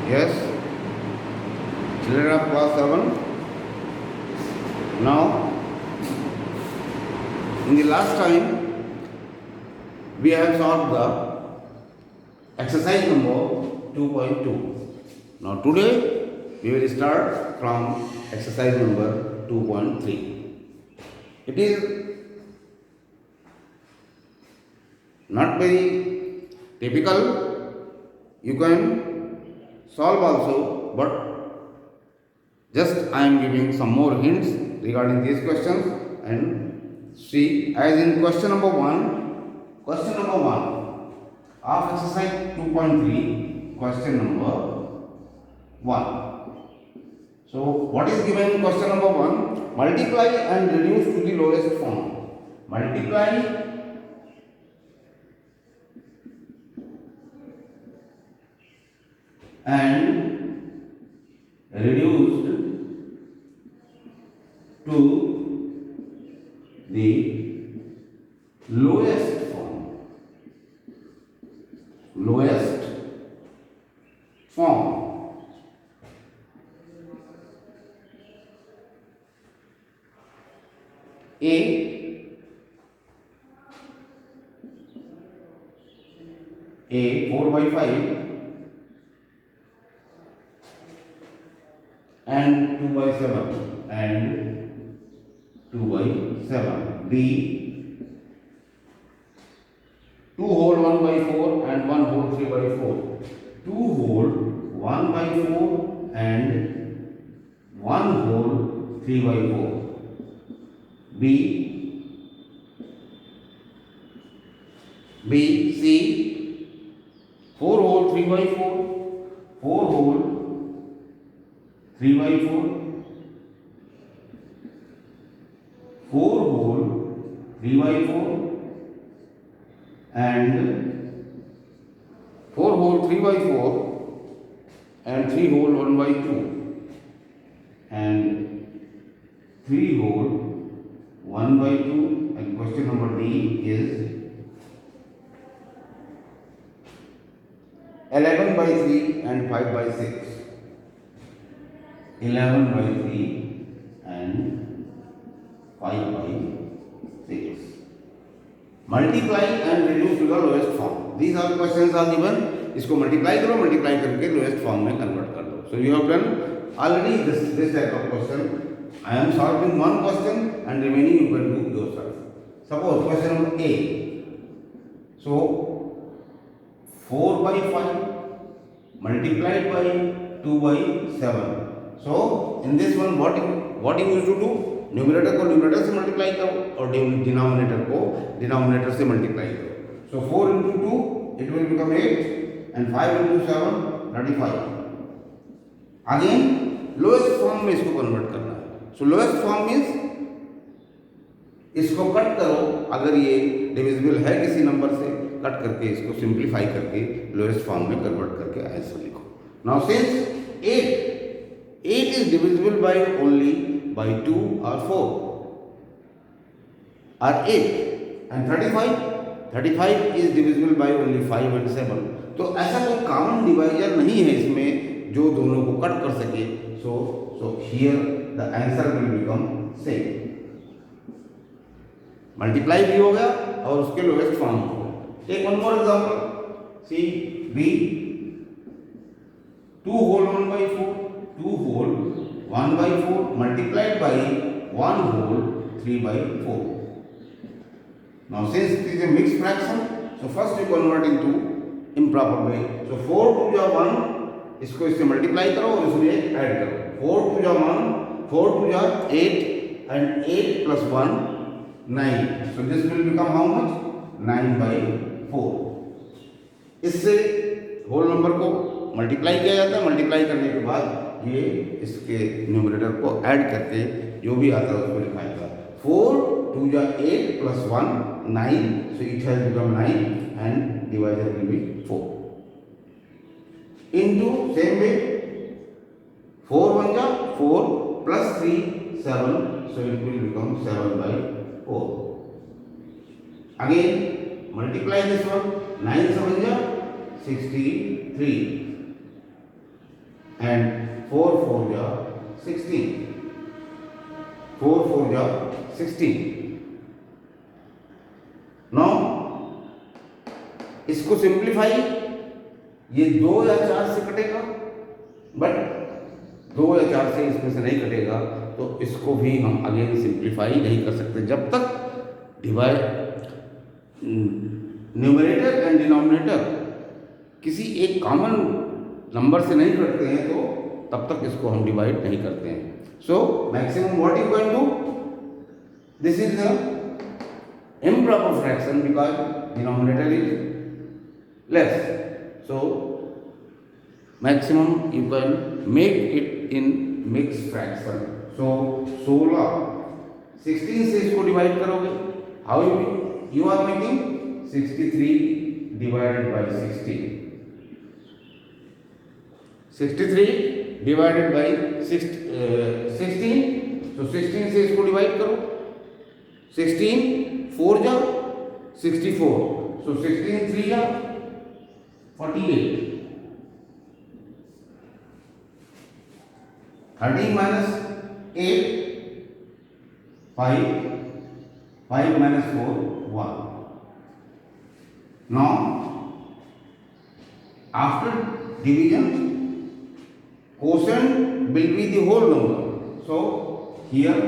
Yes, children of class 7. Now, in the last time, we have solved the exercise number 2.2. Now, today, we will start from exercise number 2.3. It is not very typical. You can solve also, but just I am giving some more hints regarding these questions and see. As in question number 1 of exercise 2.3, question number 1. So what is given in question number 1? Multiply and reduce to the lowest form. Multiply and reduced to the lowest form. Lowest form. A 4 by 5 and 2 by 7 and 2 by 7. B 2 whole 1 by 4 and 1 whole 3 by 4. 2 whole 1 by 4 and 1 whole 3 by 4. C 4 whole 3 by 4, 4 whole 3 by 4, 4 whole 3 by 4 and 4 whole 3 by 4 and 3 whole 1 by 2 and 3 whole 1 by 2. And question number D is 11 by 3 and 5 by 6. 11 by 3 and 5 by 6. Multiply and reduce to the lowest form. These all questions are given. इसको multiply करो, multiply करके lowest form में convert कर दो. So you have done already this type of question. I am solving one question and remaining you can do yourself. Suppose question number A. So 4 by 5 multiplied by 2 by 7. So in this one what you used to do? Numerator को numerator से multiply करो और denominator को denominator से multiply करो. So 4 into 2 it will become 8 and 5 into 7 35. Again lowest form में इसको convert करना है. So lowest form means इसको कट करो. अगर ये डिविजिबल है किसी नंबर से, कट करके इसको सिंप्लीफाई करके लोएस्ट फॉर्म में कन्वर्ट करके आंसर लिखो. Now since 8 is divisible by only by 2 or 4 or 8 and 35 is divisible by only 5 and 7. तो ऐसा कोई कॉमन डिवाइजर नहीं है इसमें जो दोनों को कट कर सके. so here the answer will become same. Multiply भी हो गया और उसके लोएस्ट फॉर्म हो गया. Take one more example. See B 2 whole 1 by 4, 2 whole 1 by 4 multiplied by 1 whole 3 by 4. Now since it is a mixed fraction, so first you convert into improper way. So 4 to the 1, इसको इससे multiply करो और इसमें add करो. 4 to the 1, 4 to the 8 and 8 plus 1 9. So this will become how much? 9 by 4. इससे whole number को multiply किया जाता है. मल्टीप्लाई करने के बाद ये इसके न्यूमरेटर को ऐड करके जो भी आता है उसको लिखा जाता है. 4 to the 8 plus 1 9. So it has become 9 and divisor will be 4. Into same way 4 1 ja 4 plus 3 7. So it will become 7 by 4. Again multiply this one. 9 7 ja 63. and 4 4 ja 16. 4 4 ja 16. Now इसको सिंप्लीफाई, ये 2 या 4 से कटेगा, but 2 या 4 से इसमें से नहीं कटेगा, तो इसको भी हम अगेन सिंप्लीफाई नहीं कर सकते जब तक डिवाइड न्यूमरेटर एंड डिनोमिनेटर किसी एक कॉमन नंबर से नहीं करते हैं, तो तब तक इसको हम डिवाइड नहीं करते हैं. So maximum what you can do, this is the improper fraction because denominator is less. So maximum you can make it in mixed fraction. So 16, 16 से इसको डिवाइड करोगे, how you are making 63 divided by 16. 63 divided by 16. So 16 से इसको divide करो, 16 4 जा 64. So 16 3 जा 48. 13 minus 8 5. 5 minus 4 1. Now after division, quotient will be the whole number. So here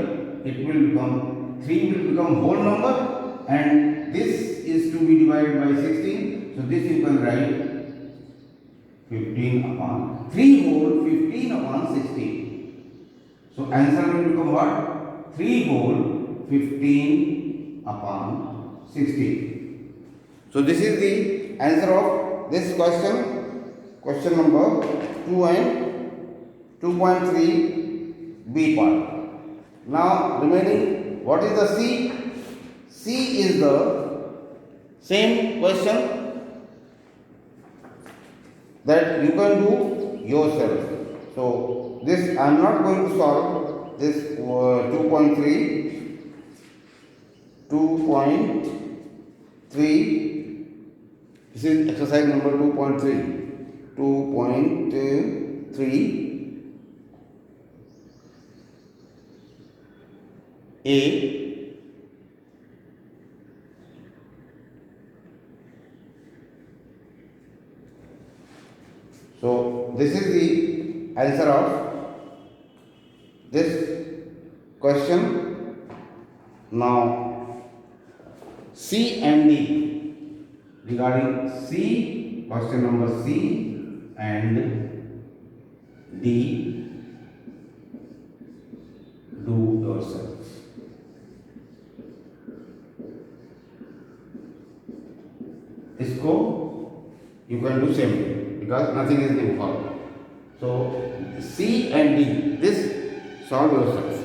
it will become 3 will become whole number, and this is to be divided by 16. So this you can write 15 upon 3 whole 15 upon 16. So answer will become what? 3 whole 15 upon 16. So this is the answer of this question, question number 2 and 2.3 B part. Now remaining, what is the C? C is the same question that you can do yourself. So this I am not going to solve this 2.3. This is exercise number 2.3. 2.3 A. So this is the answer of this question. Now C and D, regarding C, question number C and D, do yourself. इसको you can do same because nothing is new for. So C and D, this solve yourself.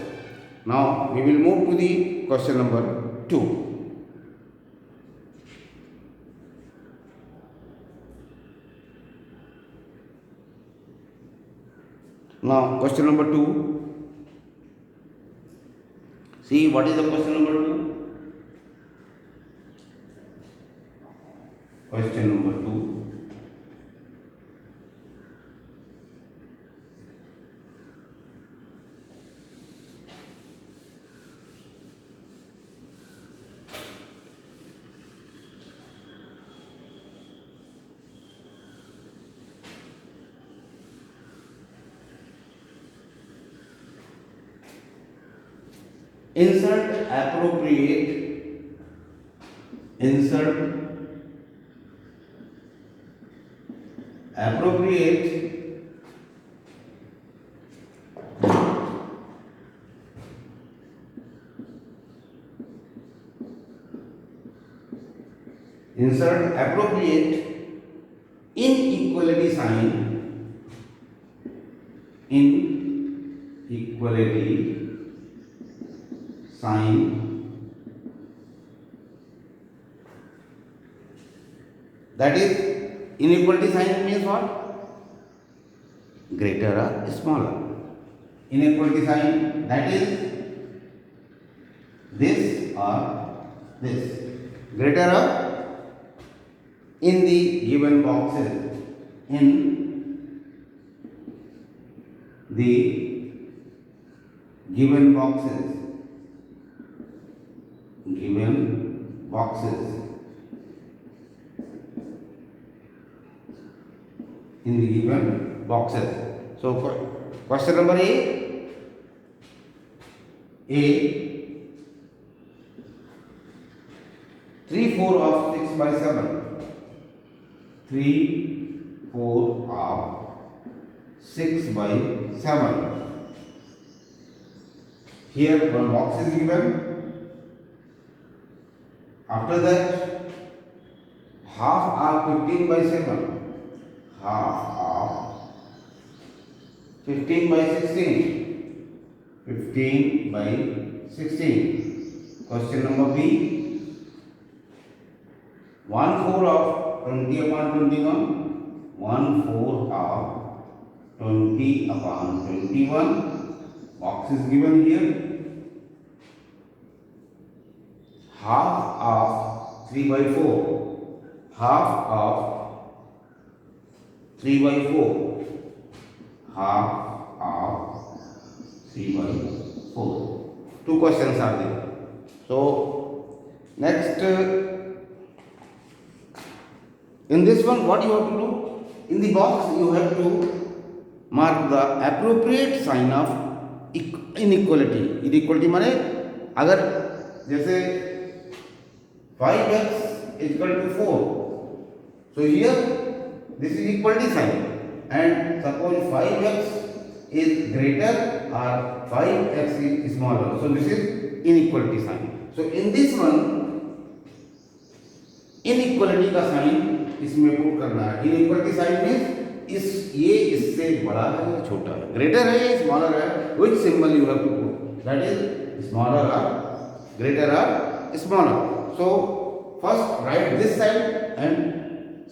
Now we will move to the question number 2. Now question number 2. See what is the question number 2? Question number 2. Insert appropriate inequality sign that is, inequality sign means what? Greater or smaller. Inequality sign, that is this or this, greater or in the given boxes, in the given boxes in the given boxes. So question number A 3 4 of 6 by 7. 3 4 of 6 by 7. Here one box is given. After that, half of 15 by 7. Half of 15 by 16. 15 by 16. Question number B. 1/4 of 20 upon 21. 1/4 of 20 upon 21. Box is given here. Half of 3 by 4. Half of 3 by 4. Half of 3 by 4. Two questions are there. So next, in this one, what you have to do? In the box, you have to mark the appropriate sign of inequality. Inequality माने अगर जैसे 5x is equal to 4. So here this is equality sign, and suppose 5x is greater or 5x is smaller. So this is inequality sign. So in this one, inequality का sign इसमें put करना है. Inequality sign means ये इससे बड़ा है या छोटा है, ग्रेटर है या स्मॉलर है, which symbol you have to put, that is smaller और ग्रेटर और smaller. So first write this side and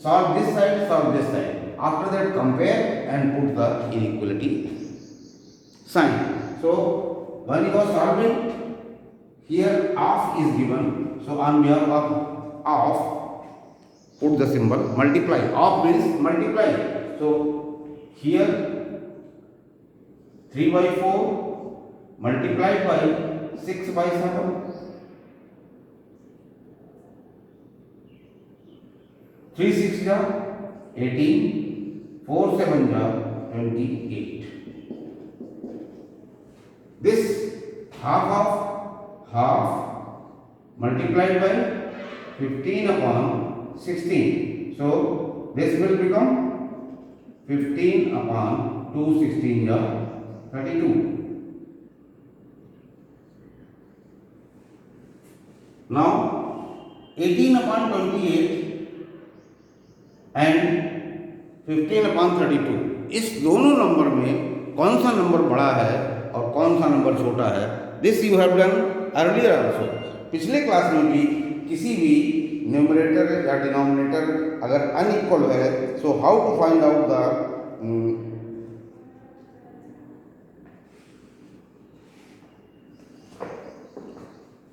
solve this side. After that compare and put the inequality sign. So when you are solving, here of is given. So on behalf of of, put the symbol multiply. Of means multiply. So here 3 by 4 multiplied by 6 by 7. 3 6 ja 18, 4 7 ja 28. This half multiplied by 15 upon 16. So this will become 15 upon 2 16 ja 32. Now 18 upon 28 and 15 upon 32, इस दोनों number में कौन सा number बड़ा है और कौन सा नंबर छोटा है, this you have done earlier also. पिछले क्लास में भी किसी भी न्यूमरेटर या डिनोमिनेटर अगर अनइक्वल है, so how to find out the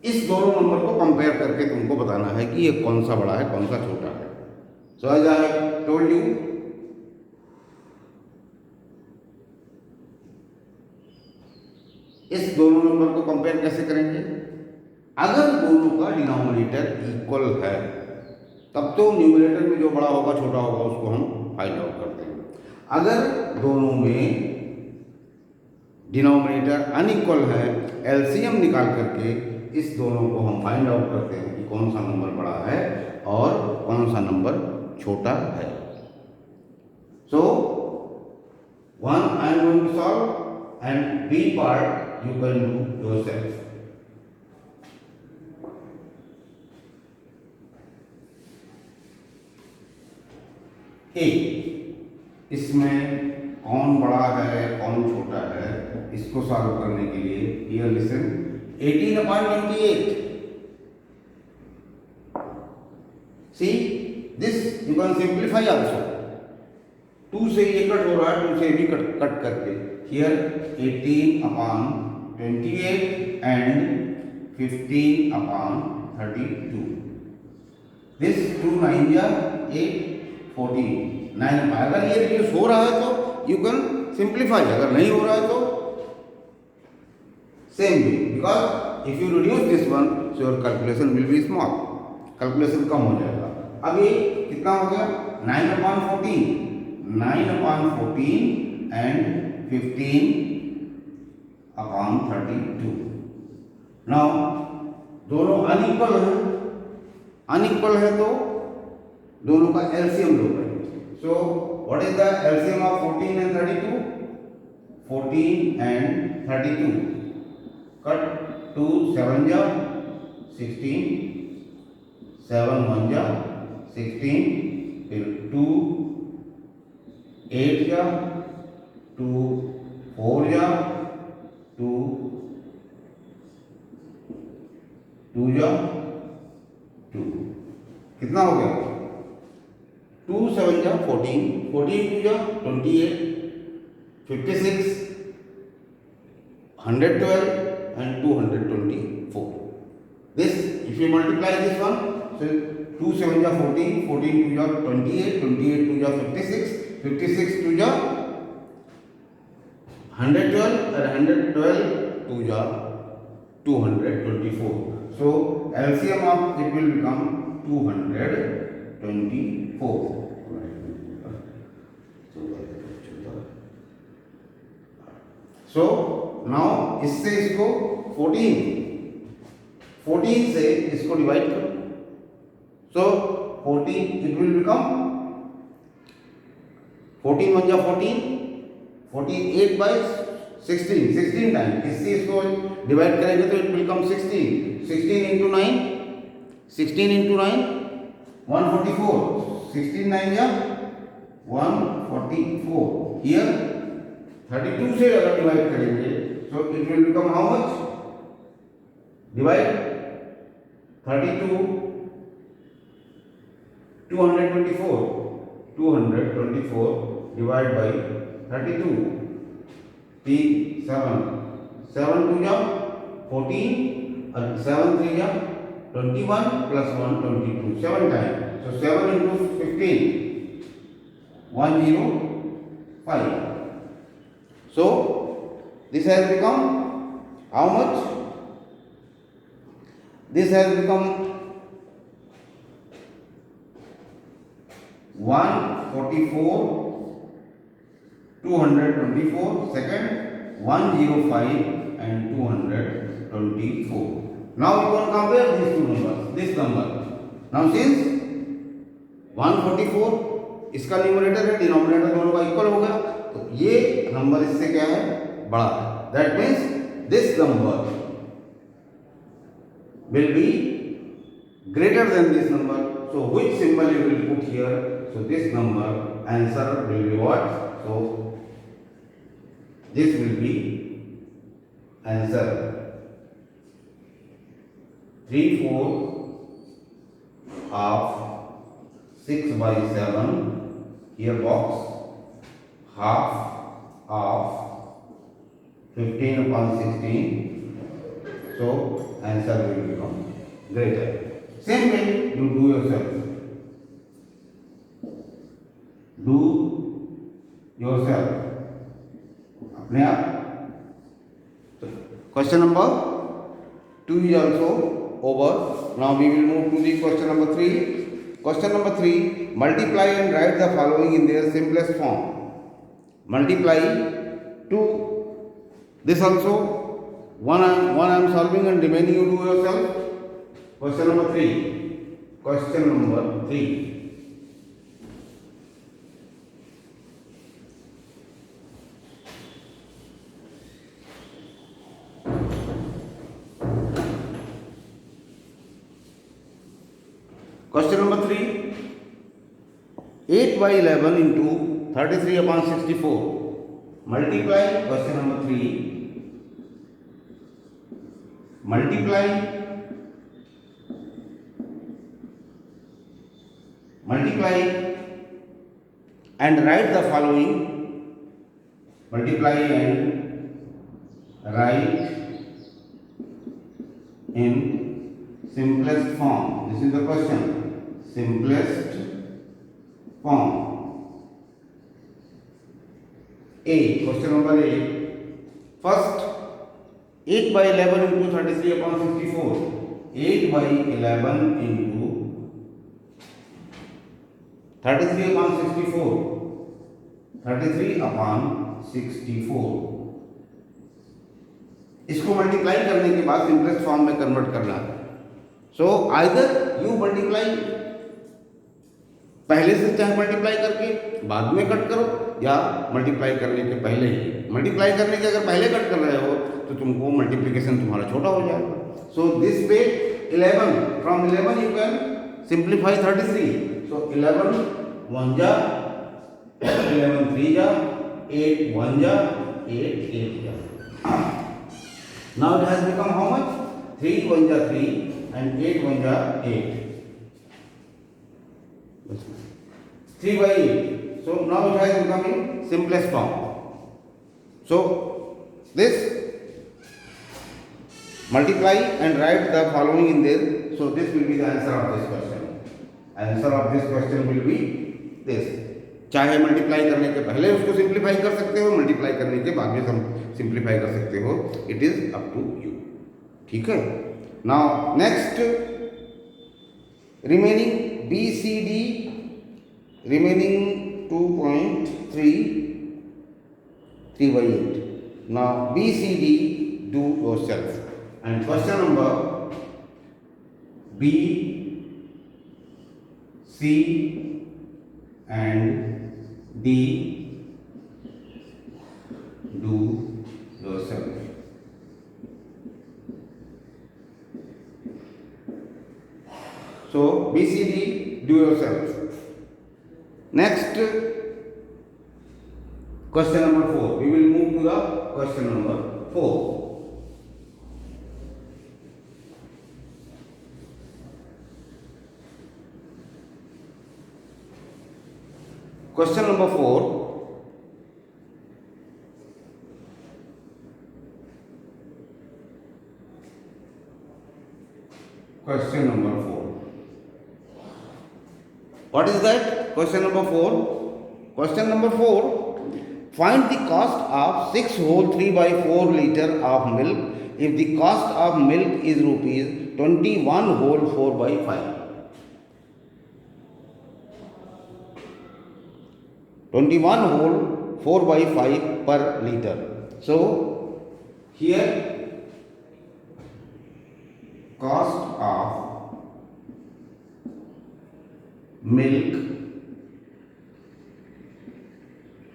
इस दोनों नंबर को कंपेयर करके तुमको बताना है कि ये कौन सा बड़ा है कौन सा छोटा है. So as I have told you, इस दोनों नंबर को कंपेयर कैसे करेंगे? अगर दोनों का डिनोमिनेटर इक्वल है तब तो न्यूमरेटर में जो बड़ा होगा छोटा होगा उसको हम फाइंड आउट करते हैं. अगर दोनों में डिनोमिनेटर अनइक्वल है, एलसीएम निकाल करके इस दोनों को हम फाइंड आउट करते हैं कि कौन सा नंबर बड़ा है और कौन सा नंबर छोटा है. So one I am going to solve and B part you can do yourself. A, इसमें कौन बड़ा है कौन छोटा है, इसको सॉल्व करने के लिए here listen. 18 upon 28. See this you can simplify also. 2 से ये कट हो रहा है, 2 से भी कट करके here 18 upon 28 and 15 upon 32. This 2 9 8 14. 9. अगर ये रिड्यूस हो रहा है तो you can सिंप्लीफाई, अगर नहीं हो रहा है तो same way, because if you reduce this one so your calculation will be small, calculation कम हो जाएगा। अब ये कितना हो गया 9/14, 9/14 एंड 15/32। नाउ दोनों अनइक्वल है, अनइक्वल है तो दोनों का एलसीएम लो करेंगे। So what is the LCM of 14 and 32? 14 and 32 cut, 2 7 जा 16, 7 1 जा 16, फिर 2 8 जा 2 4 जा 2 2 जा 2, कितना हो गया 2 7 जा 14, 14 2 जा 28, 56, 112 and 224. This, if you multiply this one, so 2 7 ja 14, 14 2 ja 28, 28 2 ja 56, 56 2 ja 112 and 112 2 ja 224. So LCM of it will become 224. So now इससे इसको 14 से इसको डिवाइड करो, सो 14 इट विल बिकम 14 1 जा 14, 14 8 बाई 16 टाइम, इससे इसको डिवाइड करेंगे तो it will come 16 into 9, 16 into 9 144, 16 9 जा 144, हियर 32 से अगर डिवाइड करेंगे so it will become how much? Divide 32 224 divide by 32, 7 2 जा 14 and 7 3 जा 21 plus 1 22, 7 times, so 7 into 15 105. So this has become how much? This has become 144 224, second 105 and 224. Now you can compare these two numbers, this number. Now since 144 इसका numerator है, denominator दोनों का equal हो गया, तो ये नंबर इससे क्या है बड़ा है, that means this number will be greater than this number. So which symbol you will put here? So this number answer will be what? So this will be answer 3/4 of 6/7, here box, half of 15/16. So answer will become greater. Same way you do yourself. Do yourself. अपने आप. Question number 2 is also over. Now we will move to the question number 3. Question number 3. Multiply and write the following in their simplest form. Multiply 2. This also one I am solving and remaining you do yourself. Question number 3. Question number 3. Question number 3. 8/11 into 33/64. Multiply. Question number 3. Multiply and write the following. Multiply and write in simplest form. This is the question. Simplest form. A. Question number A. First, 8 by 11 into 33 upon 64. 8 by 11 into 33 upon 64. 33 upon 64. इसको multiply करने के बाद simplest form में convert करना है. So either you multiply पहले से चाहे मल्टीप्लाई करके बाद में कट करो, या मल्टीप्लाई करने के पहले ही. मल्टीप्लाई करने के अगर पहले कट कर रहे हो तो तुमको मल्टीप्लिकेशन तुम्हारा छोटा हो जाएगा. So this way 11 from 11 you can simplify 33. सो 11 1 जा, 11 3 जा, 8 1 जा, 8 8 जा. Now it has become how much? 3 1 ja 3 and 8 1 ja 8. 3 by 8. So now it has become in simplest form. So this multiply and write the following in there. So this will be the answer of this question. Answer of this question will be this. चाहे multiply करने के पहले उसको simplify कर सकते हो, multiply करने के बाद में सिंप्लीफाई कर सकते हो. It is up to you. ठीक है. Now next, remaining B C D, remaining 2.3 3 by 8. Now B C D do yourself. And question number B C and D do yourself. So BCD do yourself. Next, question number 4. We will move to the question number 4. Question number 4. Question number 4. What is that? Question number 4. Question number 4. Find the cost of 6 whole 3 by 4 liter of milk if the cost of milk is rupees 21 whole 4 by 5. 21 whole 4 by 5 per liter. So here cost of milk,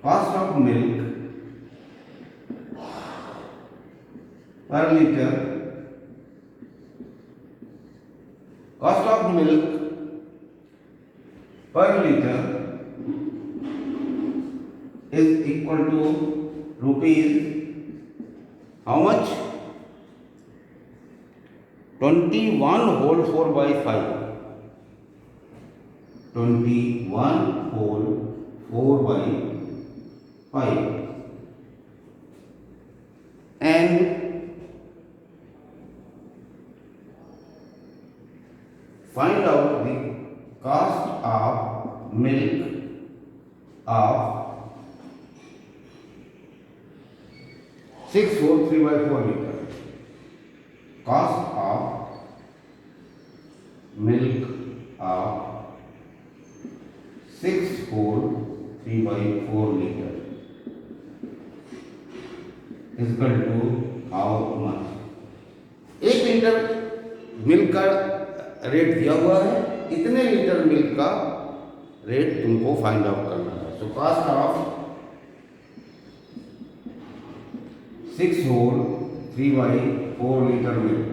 cost of milk per liter, cost of milk per liter is equal to rupees how much? 21 whole 4 by 5. 21 whole 4 by 5. And find out the cost of milk of 6 whole 3 by 4 liter. Cost of milk of 6 whole 3 by 4 liter is equal to how much? 1 litre milk का rate दिया हुआ है, इतने litre milk का rate तुमको find out करना है. So cost of 6 whole 3 by 4 liter milk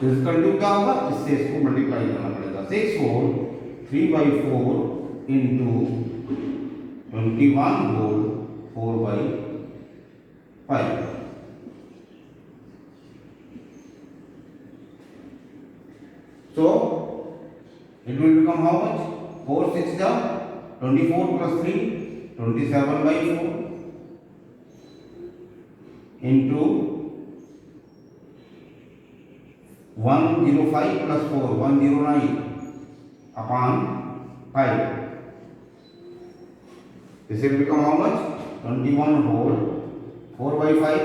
इसका टू क्या होगा? इससे इसको मल्टीप्लाई करना पड़ेगा. 6 whole 3 by 4 into 21 whole 4 by 5. So it will become how much? 4 6 down 24 plus 3 27 by 4 into 105 plus 4 109 upon 5. This will become how much? 21 whole 4 by 5.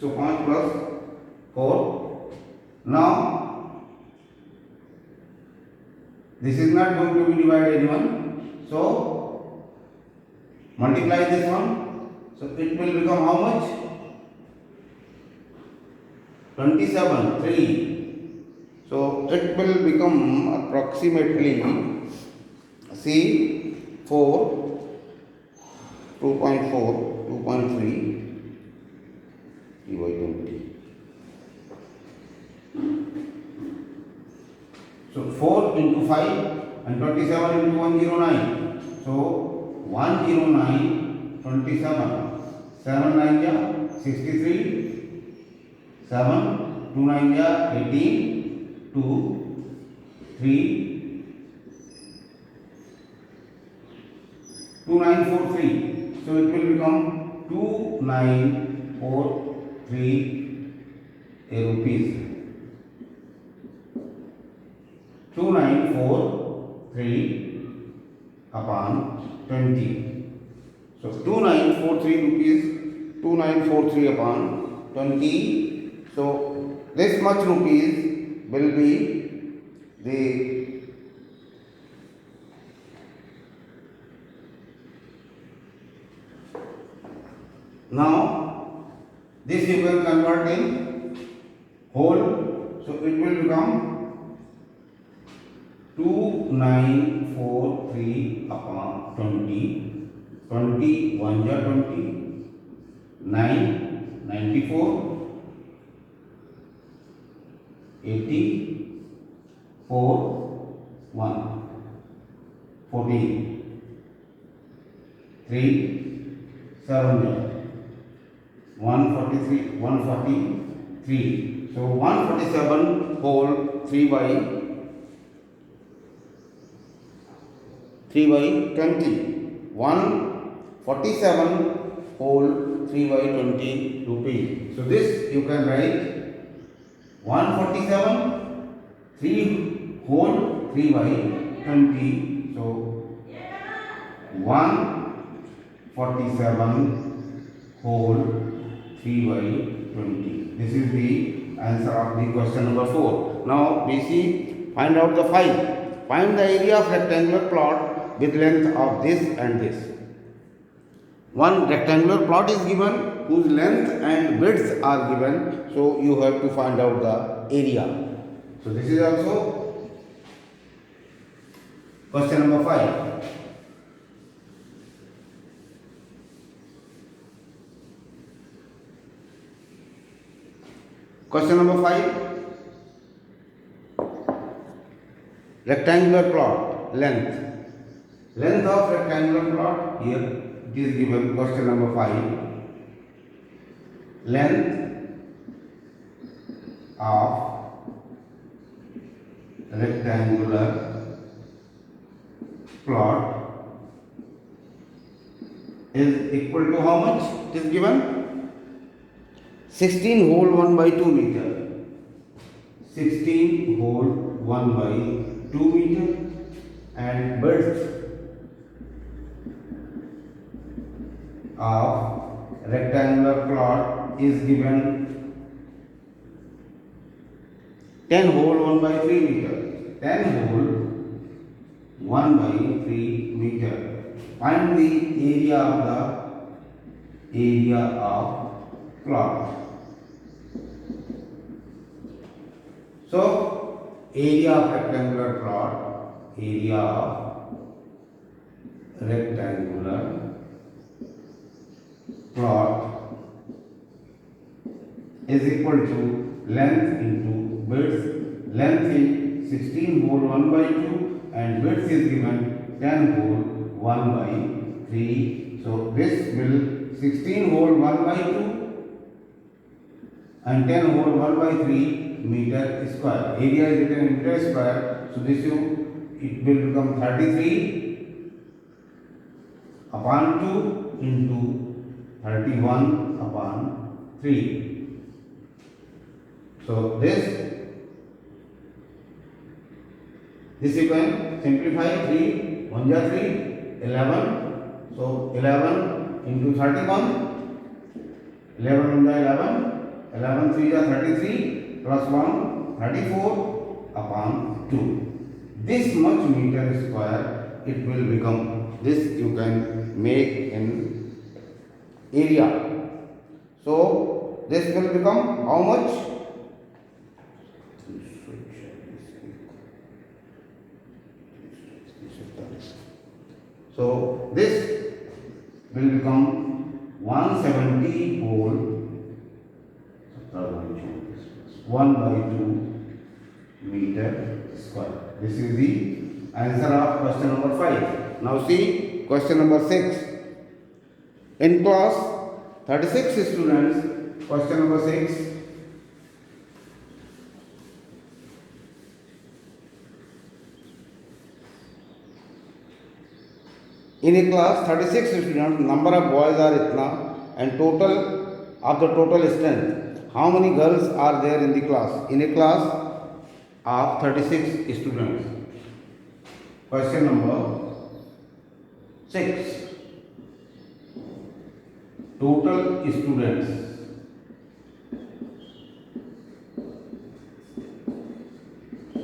So 5 plus 4. Now this is not going to be divided even. So multiply this one. So it will become how much? 27 3. So it will become approximately see 4 2.4 2.3 by 20. So 4 into 5 and 27 into 109. So 109 27. 7 9 ja 63. 7 2 9 ja 18. 2 3 2943. So it will become 2943 rupees. 2943 upon 20. So 2943 rupees, 2943 upon 20. So this much rupees will be the now this you can convert in whole. So it will become 2943 upon 20. 20 1 ja 20. 9 94. 80 4 1 14 3 7 ja 143 143. So 147 whole 3 by 20. 147 whole 3 by 20 rupees. So this you can write 147 3 whole 3 by 20. So 147 whole 3 by 20. This is the answer of the question number 4. Now we see, find out the 5. Find the area of rectangular plot with length of this and this. One rectangular plot is given whose length and width are given. So you have to find out the area. So this is also question number 5. Question number 5. Rectangular plot, length. Length of rectangular plot, here it is given, question number 5. Length of rectangular plot is equal to how much? It is given 16 whole 1 by 2 meter. 16 whole 1 by 2 meter, and width of rectangular plot is given 10 whole 1 by 3 meter. 10 whole 1 by 3 meter. Find the area of plot. So area of rectangular plot, area of rectangular plot is equal to length into width. Length is 16 whole 1 by 2 and width is given 10 whole 1 by 3. So this will 16 whole 1 by 2 and 10 whole 1 by 3 meter square. Area is written in meter square. So this it will become 33 upon 2 into 31 upon 3. So this This you can simplify. 3 1 ja 3, 11. So 11 into 31. 11 1 ja 11. 11 3 ja 33 plus 1 34 upon 2. This much meter square it will become. This you can make in area. So this will become how much? So this will become 170 whole 1 by 2 meter square. This is the answer of question number 5. Now see question number 6. In class 36 students, question number 6. In a class 36 students, number of boys are itna and total of the total strength. How many girls are there in the class? In a class of 36 students. Question number 6. Total students.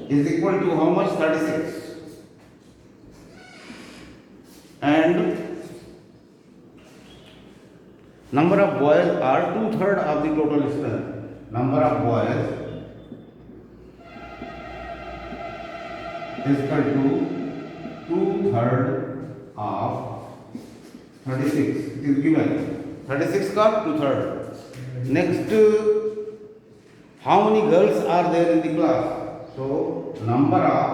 Is equal to how much? 36. And number of boys are 2/3 of the total strength. Number of boys is equal to 2/3 of 36. It is given 36 का 2/3. Next, how many girls are there in the class? So number of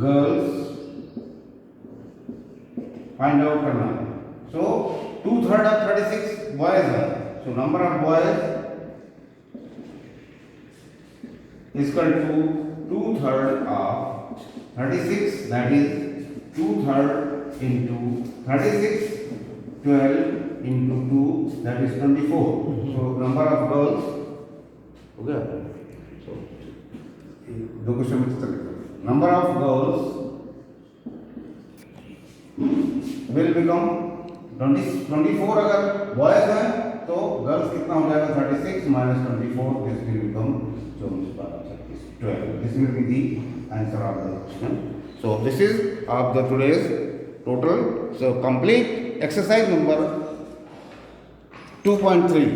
girls find out करना. So 2/3 of 36 boys are. So number of boys is equal to 2/3 of 36. That is 2/3 into 36. 12 into 2. That is 24. So number of girls. हो गया. So दो question में चल रहा. Number of girls will become 24. अगर boys हैं तो गर्ल्स कितना हो जाएगा? 36 minus 24. This will become 12. This will be the answer of the question. So this is of the today's total. So complete exercise number 2.3.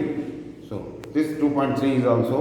So this 2.3 is also